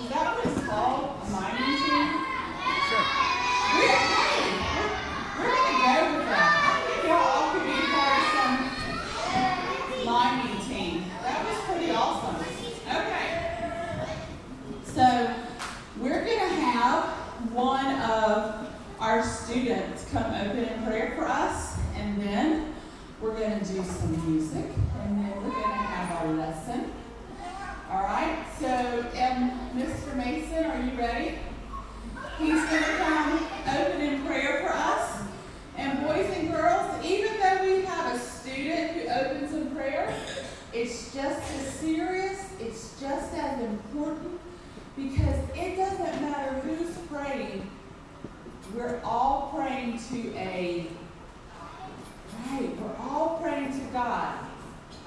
Is that what it's called? A miming team? Sure. We're going to go with that. I think y'all all could be part of some miming team. That was pretty awesome. Okay. So we're going to have one of our students come open in prayer for us, and then we're going to do some music, and then we're going to have our lesson. All right, so Mr. Mason, are you ready? He's going to come open in prayer for us. And boys and girls, even though we have a student who opens in prayer, it's just as serious, it's just as important, because it doesn't matter who's praying, we're all praying to we're all praying to God,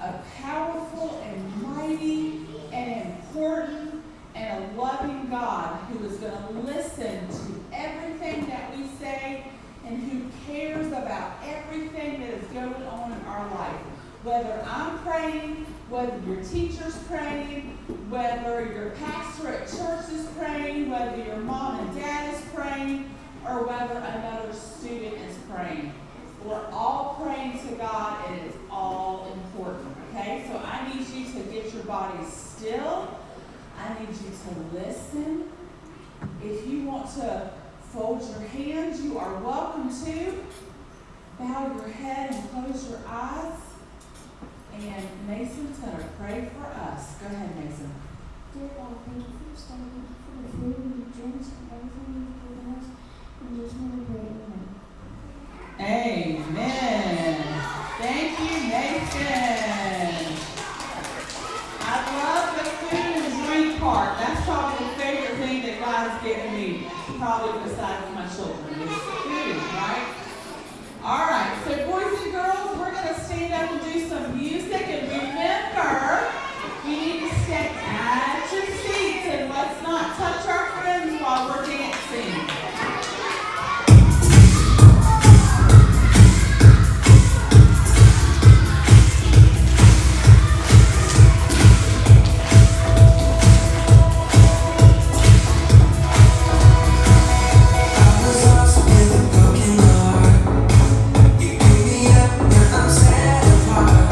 a powerful and mighty and important and a loving God who is going to listen to everything that we say and who cares about everything that is going on in our life. Whether I'm praying, whether your teacher's praying, whether your pastor at church is praying, whether your mom and dad is praying, or whether another student is praying. We're all praying to God, and it's all important, okay? So I need you to get your body still. I need you to listen. If you want to fold your hands, you are welcome to. Bow your head and close your eyes. And Mason's going to pray for us. Go ahead, Mason. Dear God, thank you for this day. Thank you for the food and the drinks and everything you've given us. In Jesus' name we pray, amen. Amen. Thank you, Mason. I love the food and drink part. That's probably the favorite thing that God has given me, probably besides my children, is food, right? All right, so boys and girls, we're going to stand up and do some music. And remember, you need to stay at your seats and let's not touch our friends while we're dancing. Broken heart, you pick me up when I'm sad apart.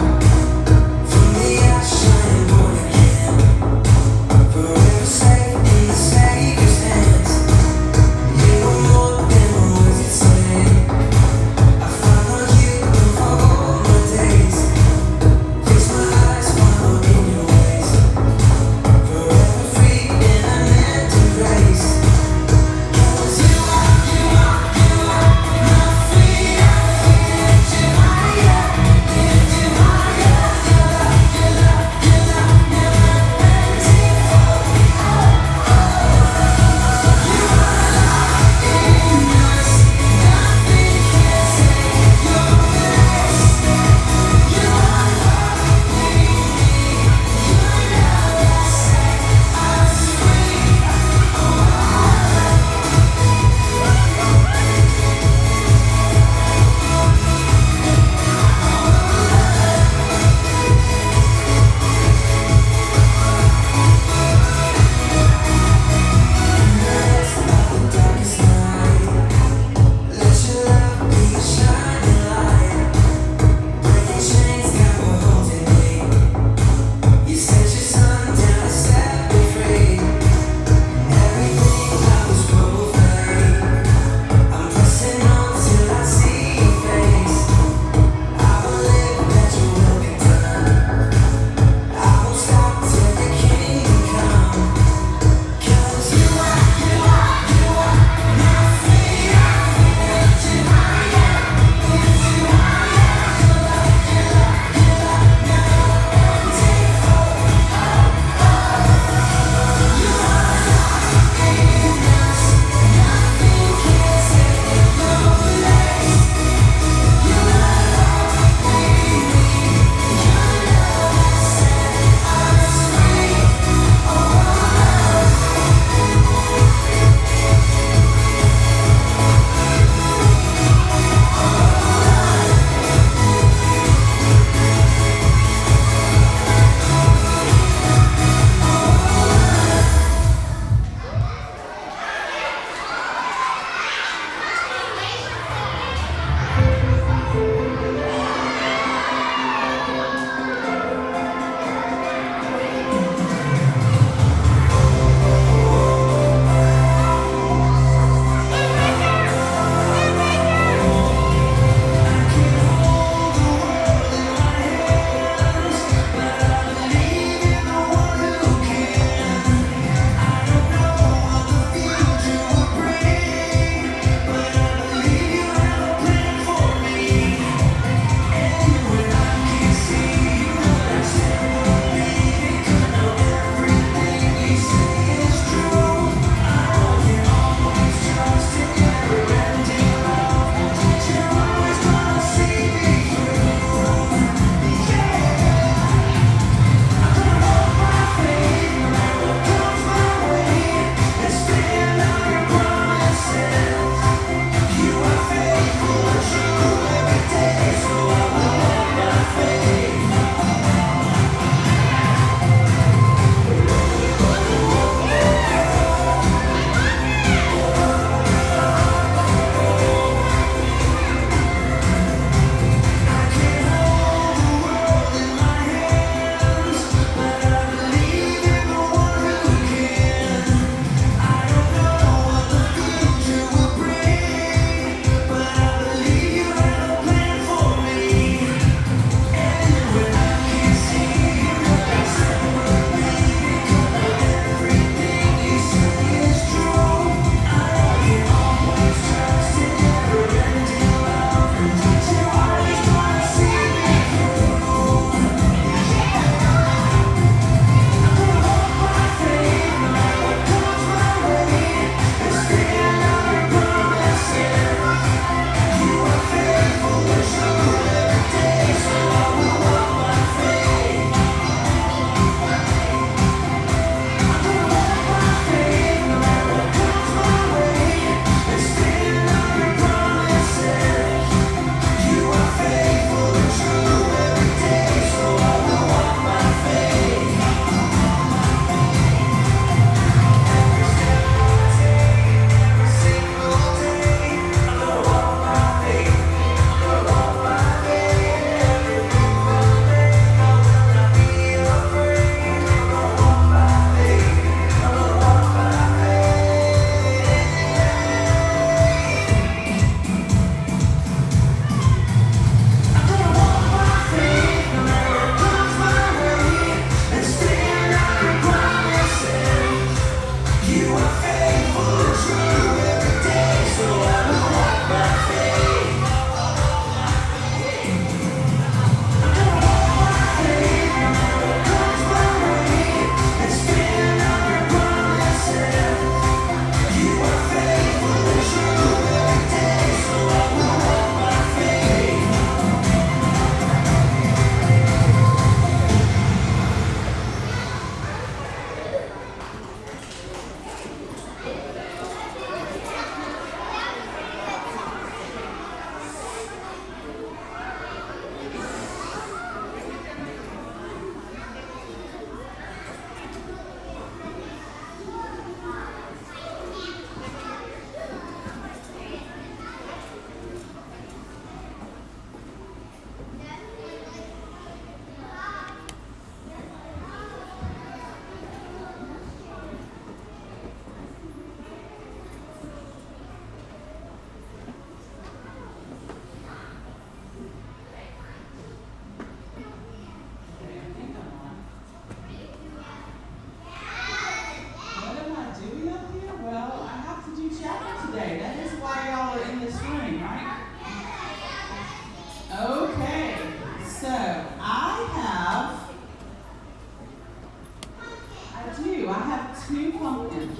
pumpkins.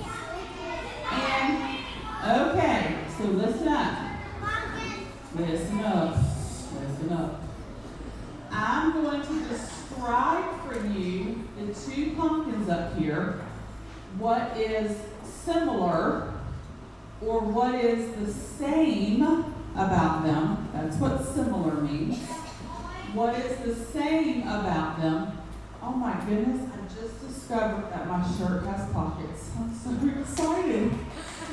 And, okay, so listen up. Listen up. Listen up. I'm going to describe for you the two pumpkins up here, what is similar or what is the same about them. That's what similar means. What is the same about them? Oh my goodness, I just discovered that my shirt has pockets. I'm so excited.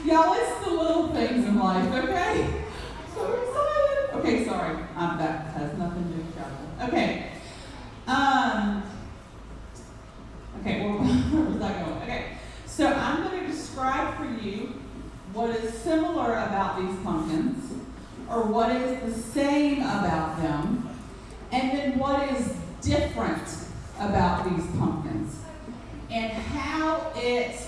Y'all, it's the little things in life, okay? So excited. Okay, sorry. That has nothing to do with travel. Okay. Okay, well, where was I going? Okay. So I'm going to describe for you what is similar about these pumpkins, or what is the same about them, and then what is different about these pumpkins, and how it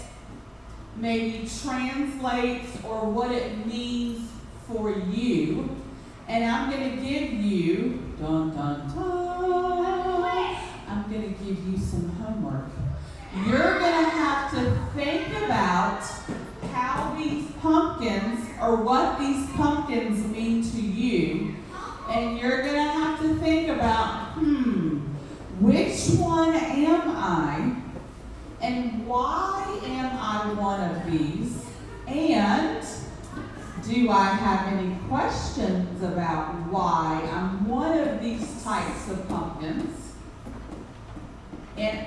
maybe translates or what it means for you. And I'm going to give you, dun dun dun, I'm going to give you some homework. You're going to have to think about how these pumpkins, or what these pumpkins mean to you. And you're going to have to think about, which one am I? And why am I one of these? And do I have any questions about why I'm one of these types of pumpkins? And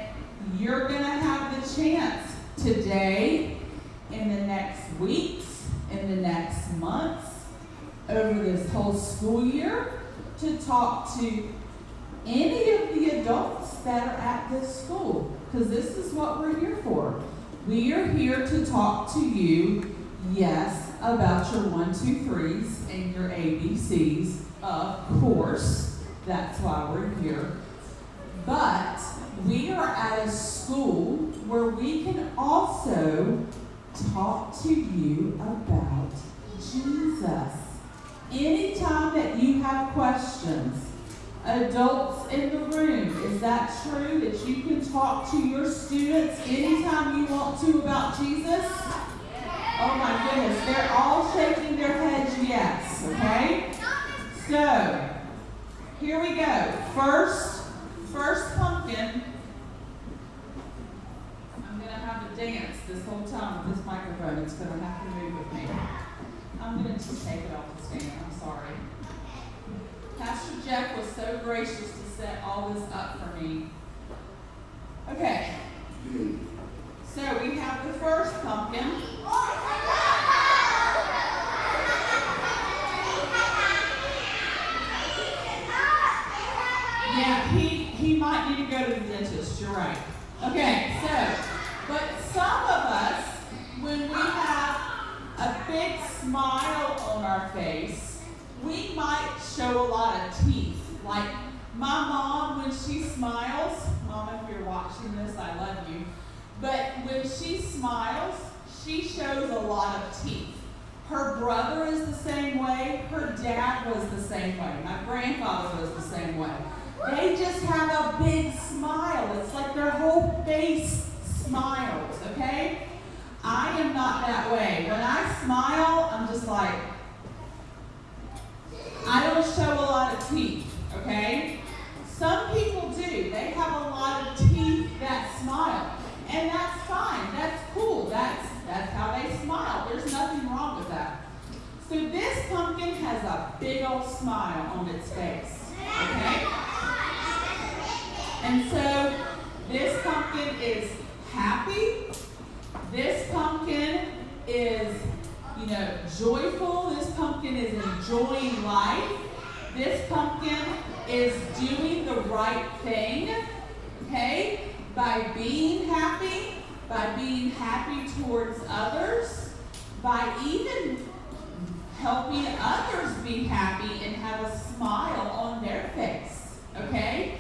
you're going to have the chance today, in the next weeks, in the next months, over this whole school year, to talk to any of the adults that are at this school. Because this is what we're here for. We are here to talk to you, yes, about your 1, 2, 3s and your ABCs, of course. That's why we're here. But we are at a school where we can also talk to you about Jesus. Anytime that you have questions, adults in the room, is that true that you can talk to your students anytime you want to about Jesus? Oh my goodness, they're all shaking their heads yes, okay? So, here we go. First pumpkin. I'm going to have to dance this whole time with this microphone. It's going to have to move with me. I'm going to just take it off the stand. I'm sorry. Pastor Jeff was so gracious to set all this up for me. Okay. So we have the first pumpkin. Yeah, he might need to go to the dentist. You're right. Okay, but some of us, when we have a big smile on our face, we might show a lot of teeth. Like my mom, when she smiles, Mom, if you're watching this, I love you. But when she smiles, she shows a lot of teeth. Her brother is the same way. Her dad was the same way. My grandfather was the same way. They just have a big smile. It's like their whole face smiles, okay? I am not that way. When I smile, I'm just like, I don't show a lot of teeth, okay? Some people do. They have a lot of teeth that smile. And that's fine. That's cool. That's how they smile. There's nothing wrong with that. So this pumpkin has a big old smile on its face, okay? And so this pumpkin is happy. This pumpkin is, joyful. This pumpkin is enjoying life. This pumpkin is doing the right thing, okay? By being happy towards others, by even helping others be happy and have a smile on their face, okay?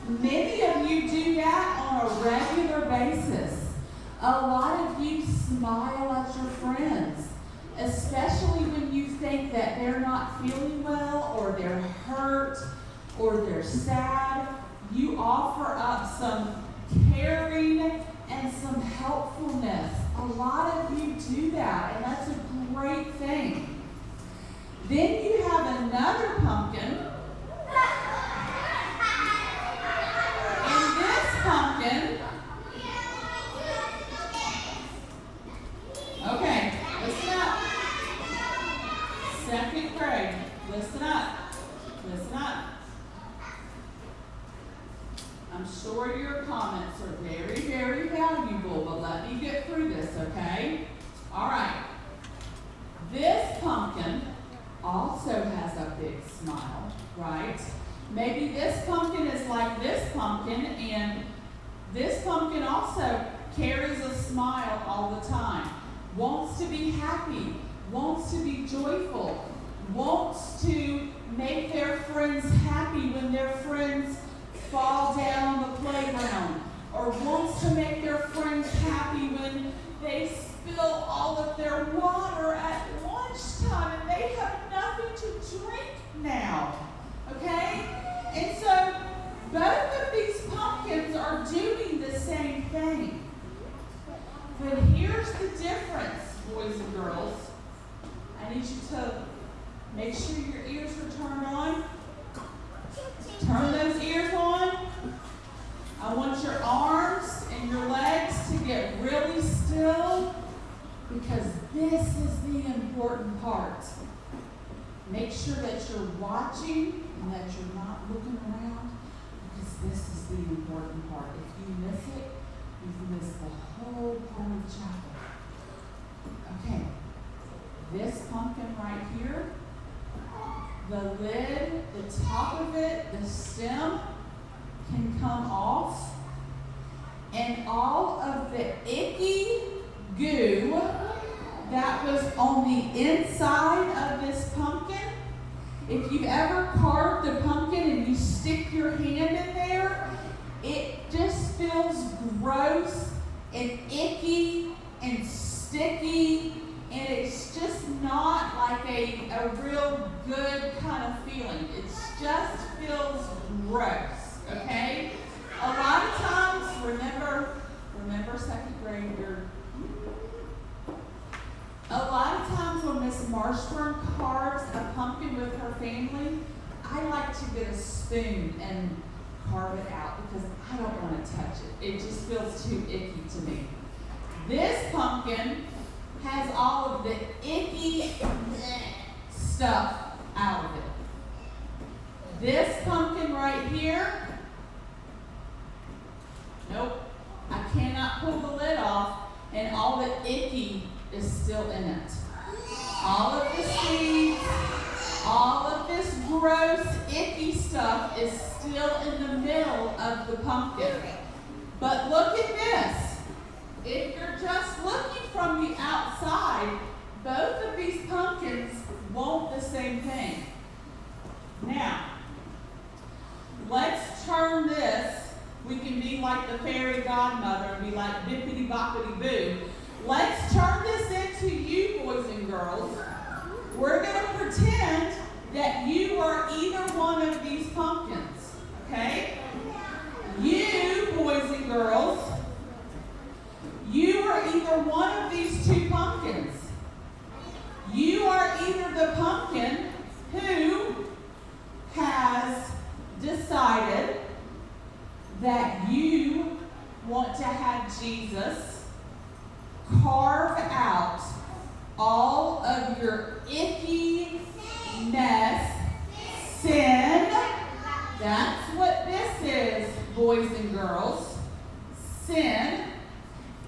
Many of you do that on a regular basis. A lot of you smile at your friends, especially when you think that they're not feeling well, or they're hurt, or they're sad. You offer up some caring and some helpfulness. A lot of you do that, and that's a great thing. Then you have another pumpkin. And this pumpkin, okay, listen up. Second grade, listen up. Listen up. I'm sure your comments are very, very valuable, but let me get through this, okay? All right. This pumpkin also has a big smile, right? Maybe this pumpkin is like this pumpkin, and this pumpkin also carries a smile all the time. Wants to be happy, wants to be joyful, wants to make their friends happy when their friends fall down on the playground, or wants to make their friends happy when they spill all of their water at lunchtime and they have nothing to drink now. Okay? And so both of these pumpkins are doing the same thing. But here's the difference, boys and girls. I need you to make sure your ears are turned on. Turn those ears on. I want your arms and your legs to get really still, because this is the important part. Make sure that you're watching and that you're not looking around, because this is the important part. If you miss it, you've missed the whole part of chapel. Okay, this pumpkin right here, the lid, the top of it, the stem can come off, and all of the icky goo that was on the inside of this pumpkin, if you've ever carved a pumpkin and you stick your hand in there, it just feels gross and icky and sticky, and it's just not like a real good kind of feeling. It just feels gross, okay? A lot of times, remember second grade, a lot of times when Miss Marshburn carves a pumpkin with her family, I like to get a spoon and carve it out because I don't want to touch it. It just feels too icky to me. This pumpkin has all of the icky stuff out of it. This pumpkin right here, nope, I cannot pull the lid off, and all the icky is still in it. All of the seeds, all of this gross, icky stuff is still in the middle of the pumpkin. But look at this. If you're just looking from the outside, both of these pumpkins want the same thing. Now, let's turn this. We can be like the fairy godmother and be like bippity boppity boo. Let's turn this into you, boys and girls. We're going to pretend that you are either one of these pumpkins, okay? You, boys and girls, you are either one of these two pumpkins. You are either the pumpkin who has decided that you want to have Jesus carve out all of your icky mess, sin. That's what this is, boys and girls. Sin.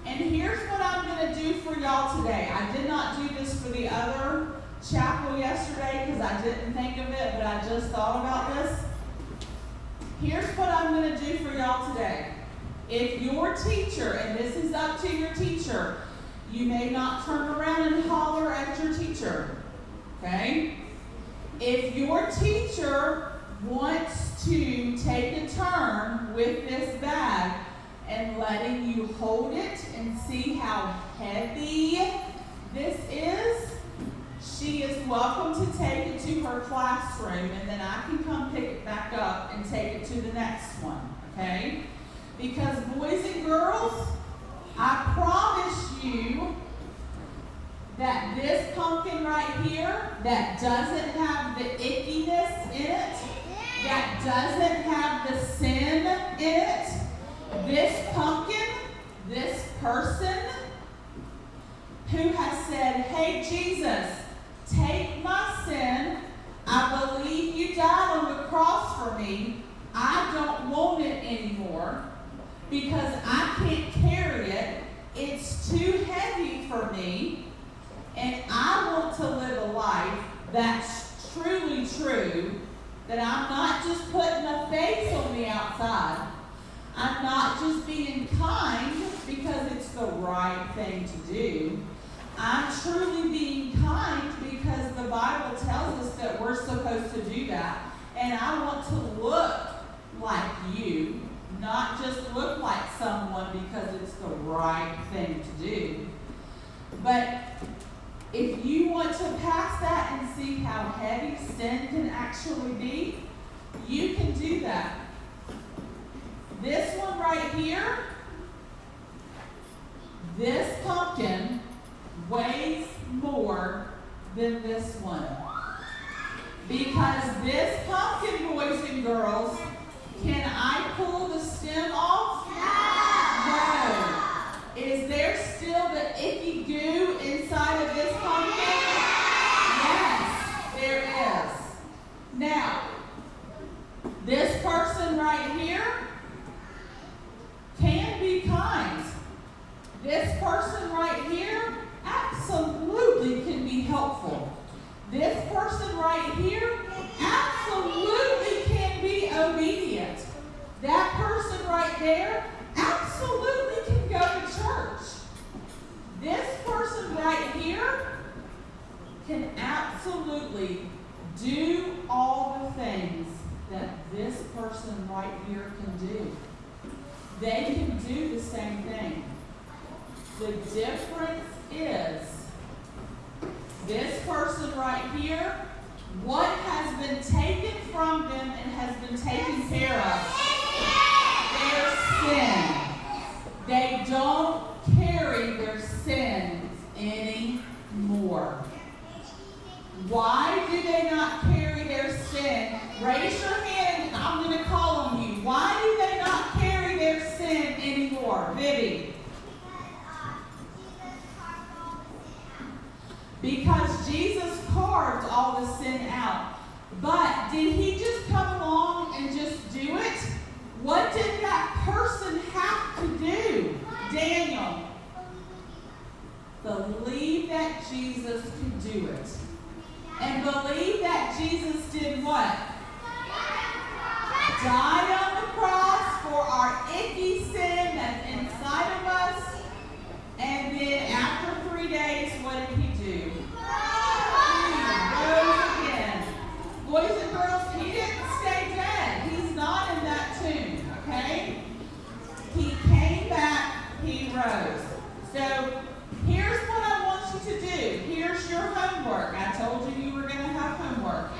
And here's what I'm going to do for y'all today. I did not do this for the other chapel yesterday because I didn't think of it, but I just thought about this. Here's what I'm going to do for y'all today. If your teacher, and this is up to your teacher, you may not turn around and holler at your teacher, okay? If your teacher wants to take a turn with this bag and letting you hold it and see how heavy this is, she is welcome to take it to her classroom, and then I can come pick it back up and take it to the next one, okay? Because boys and girls, I promise you that this pumpkin right here that doesn't have the ickiness in it, that doesn't have the sin in it, this pumpkin, this person who has said, hey, Jesus, take my sin. I believe you died on the cross for me. I don't want it anymore because I can't carry it. It's too heavy for me. And I want to live a life that's truly true, that I'm not just putting a face on the outside. I'm not just being kind because it's the right thing to do. I'm truly being kind because the Bible tells us that we're supposed to do that. And I want to look like you, not just look like someone because it's the right thing to do. But if you want to pass that and see how heavy sin can actually be, you can do that. This one right here, this pumpkin weighs more than this one. Because this pumpkin, boys and girls, can I pull the stem off? No. Is there still the icky goo inside of this pumpkin? Yes, there is. Now, this person right here can be kind. This person right here absolutely can be helpful. This person right here absolutely can be obedient. That person right there absolutely can go to church. This person right here can absolutely do all the things that this person right here can do. They can do the same thing. The difference is this person right here, what has been taken from them and has been taken care of? Their sin. They don't carry their sins anymore. Why do they not carry their sin? Raise your hand and I'm going to call on you. Why do they not carry their sin anymore? Vivi. Because Jesus carved all the sin out. But did he just come along and just do it? What did that person have to do? Daniel. Believe that Jesus could do it. And believe that Jesus did what? Died on the cross for our icky sin that's inside of us. And then after 3 days, what did he do? He rose again. Boys and girls, he didn't stay dead. He's not in that tomb, okay? He came back, he rose. So here's what I want you to do. Here's your homework. I told you you were going to have homework.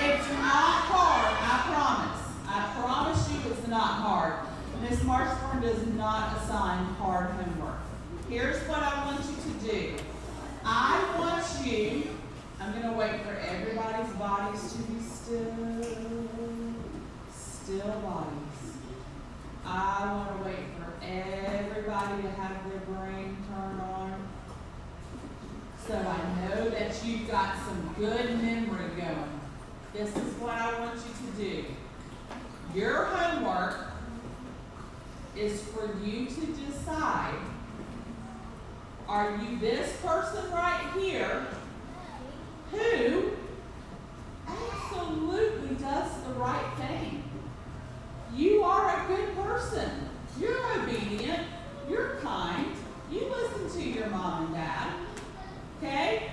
It's not hard, I promise. I promise you it's not hard. Miss Marshburn does not assign hard homework. Here's what I want you to do. I want you, I'm going to wait for everybody's bodies to be still. Still bodies. I want to wait for everybody to have their brain turned on. So I know that you've got some good memory going. This is what I want you to do. Your homework is for you to decide, are you this person right here who absolutely does the right thing? You are a good person. You're obedient. You're kind. You listen to your mom and dad. Okay?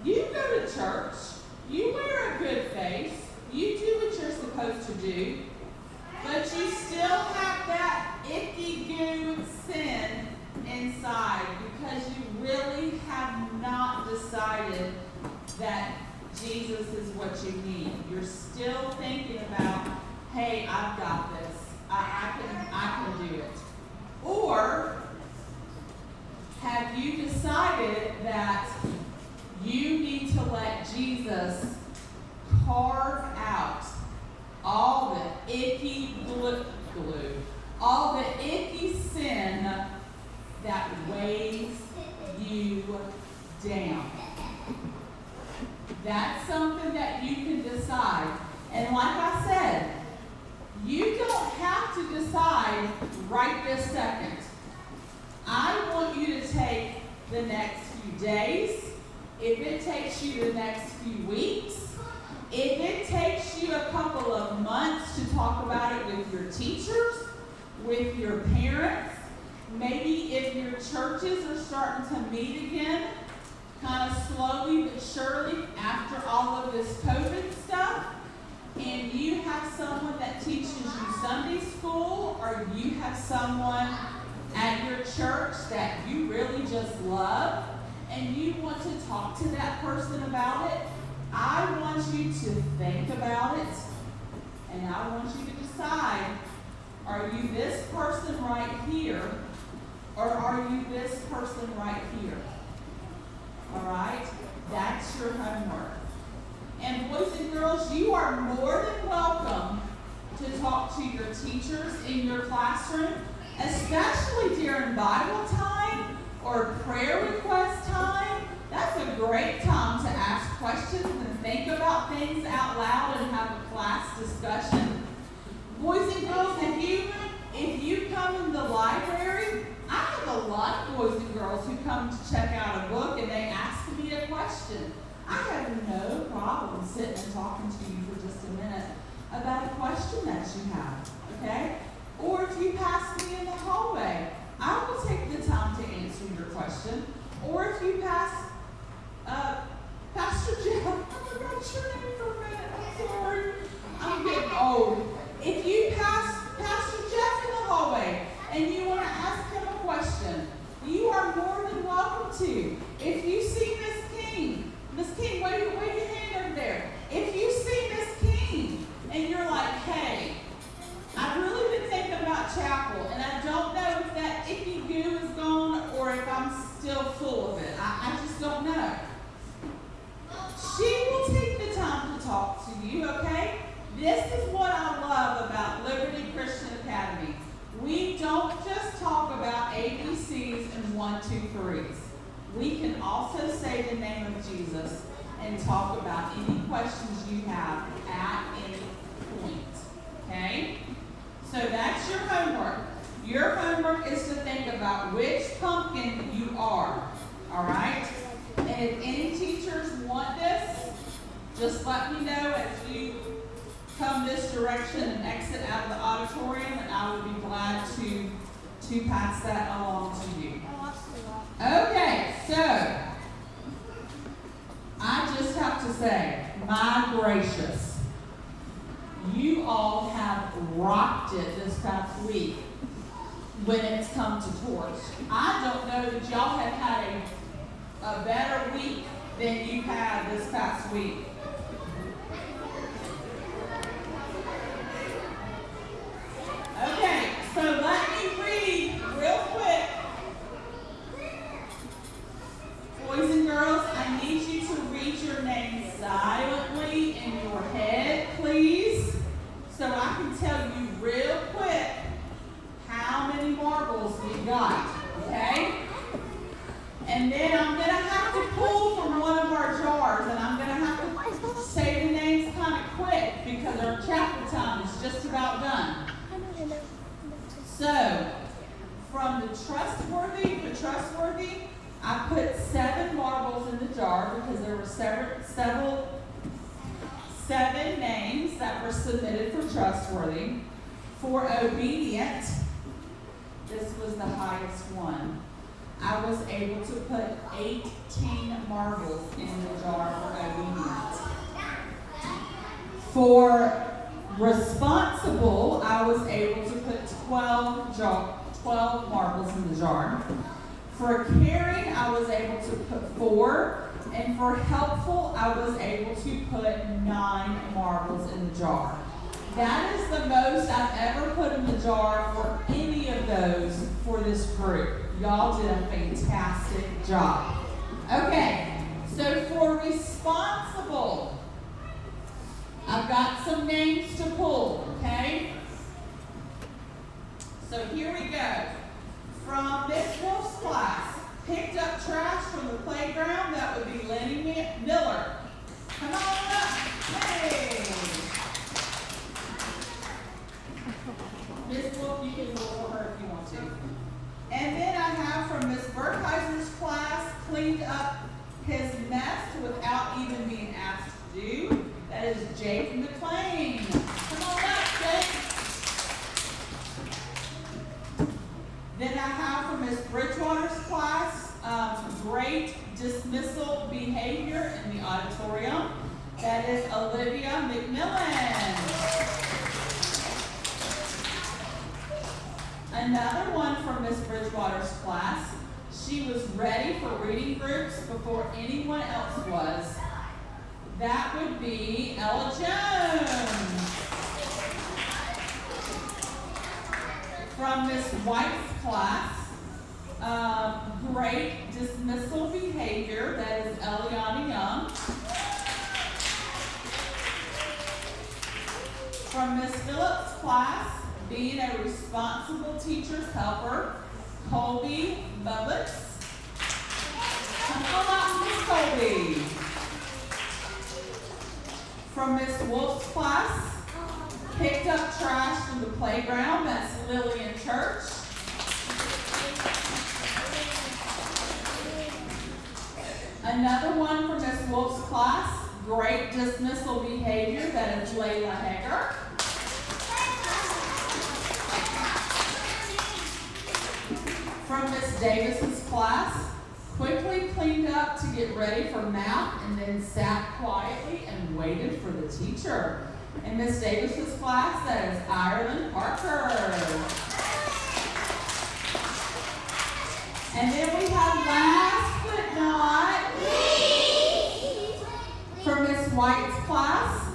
You go to church. You wear a good face. You do what you're supposed to do. But you still have that icky goo sin inside because you really have not decided that Jesus is what you need. You're still thinking about, hey, I've got this. I can do it. Or have you decided that Jesus carve out all the icky glue, all the icky sin that weighs you down. That's something that you can decide. And like I said, you don't have to decide right this second. I want you to take the next few days, if it takes you the next few weeks, if it takes you a couple of months to talk about it with your teachers, with your parents, maybe if your churches are starting to meet again, kind of slowly but surely after all of this COVID stuff, and you have someone that teaches you Sunday school, or you have someone at your church that you really just love, and you want to talk to that person about it, I want you to think about it, and I want you to decide, are you this person right here, or are you this person right here? All right? That's your homework. And boys and girls, you are more than welcome to talk to your teachers in your classroom, especially during Bible time or prayer request time. That's a great time to ask questions and think about things out loud and have a class discussion. Boys and girls, if you come in the library, I have a lot of boys and girls who come to check out a book and they ask me a question. I have no problem sitting and talking to you for just a minute about a question that you have, okay? Or if you pass me in the hallway, I will take the time to answer your question. Or if you pass Pastor Jeff, I forgot your name for a minute, I'm sorry. I'm getting old. If you pass Pastor Jeff in the hallway and you want to ask him a question, you are more than welcome to. If you see Miss King, wave your hand over there. If you see Miss King and you're like, hey, I've really been thinking about chapel and I don't know if that icky goo is gone or if I'm still full of it. I just don't know. She will take the time to talk to you, okay? This is what I love about Liberty Christian Academy. We don't just talk about ABCs and 1, 2, 3s. We can also say the name of Jesus and talk about any questions you have at any point, okay? So that's your homework. Your homework is to think about which pumpkin you are, all right? And if any teachers want this, just let me know as you come this direction and exit out of the auditorium, and I will be glad to pass that along to you. Okay, so I just have to say, my gracious, you all have rocked it this past week when it's come to torch. I don't know that y'all have had a better week than you had this past week. Okay, so let me read real quick. Boys and girls, I need you to read your name silently in your head, please, so I can tell you real quick how many marbles we got, okay? And then I'm going to have to pull from one of our jars, and I'm going to have to say the names kind of quick because our chapel time is just about done. So, from the trustworthy, I put 7 marbles in the jar because there were seven names that were submitted for trustworthy. For obedient, this was the highest one. I was able to put 18 marbles in the jar for obedient. For responsible, I was able to put 12 marbles in the jar. For caring, I was able to put 4. And for helpful, I was able to put 9 marbles in the jar. That is the most I've ever put in the jar for any of those for this group. Y'all did a fantastic job. Okay, So for responsible, I've got some names to pull, okay? So here we go. From Miss Wolf's class, picked up trash from the playground, that would be Lenny Miller. Come on up. Hey! Miss Wolf, you can roll her if you want to. And then I have from Miss Burkheiser's class, cleaned up his mess without even being asked to do. That is Jake McLean. Come on up, Jake. Then I have from Miss Bridgewater's class, great dismissal behavior in the auditorium. That is Olivia McMillan. Another one from Miss Bridgewater's class. She was ready for reading groups before anyone else was. That would be Ella Jones. From Miss White's class, great dismissal behavior. That is Eliana Young. From Miss Phillips' class, being a responsible teacher's helper, Colby Bubbitts. Come on up, Miss Colby. From Miss Wolf's class, picked up trash from the playground, that's Lillian Church. Another one from Miss Wolf's class, great dismissal behavior, that is Layla Hager. From Miss Davis's class, quickly cleaned up to get ready for math and then sat quietly and waited for the teacher. In Miss Davis's class, that is Ireland Parker. And then we have last but not from Miss White's class,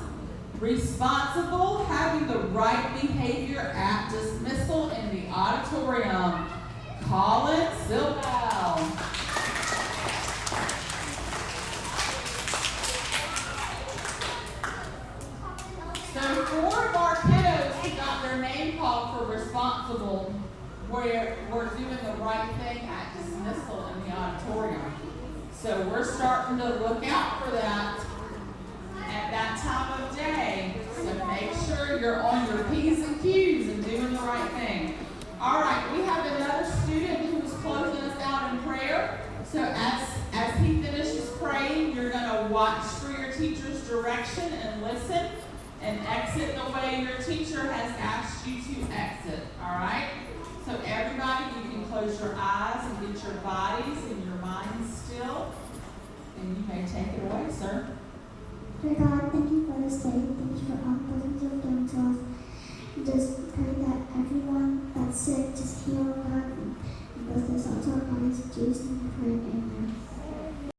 responsible, having the right behavior at dismissal in the auditorium, Colin Silval. So 4 of our kiddos who got their name called for responsible, where we're doing the right thing at dismissal in the auditorium. So we're starting to look out for that at that time of day. So make sure you're on your P's and Q's and doing the right thing. All right, we have another student who's closing us out in prayer. So as he finishes praying, you're going to watch for your teacher's direction and listen and exit the way your teacher has asked you to exit. All right? So everybody, you can close your eyes and get your bodies and your minds still. And you may take it away, sir. Dear God, thank you for this day. Thank you for all the blessings you've given to us. And just pray that everyone that's sick just heal, God, and bless us all to our bodies. In Jesus' name we pray, amen.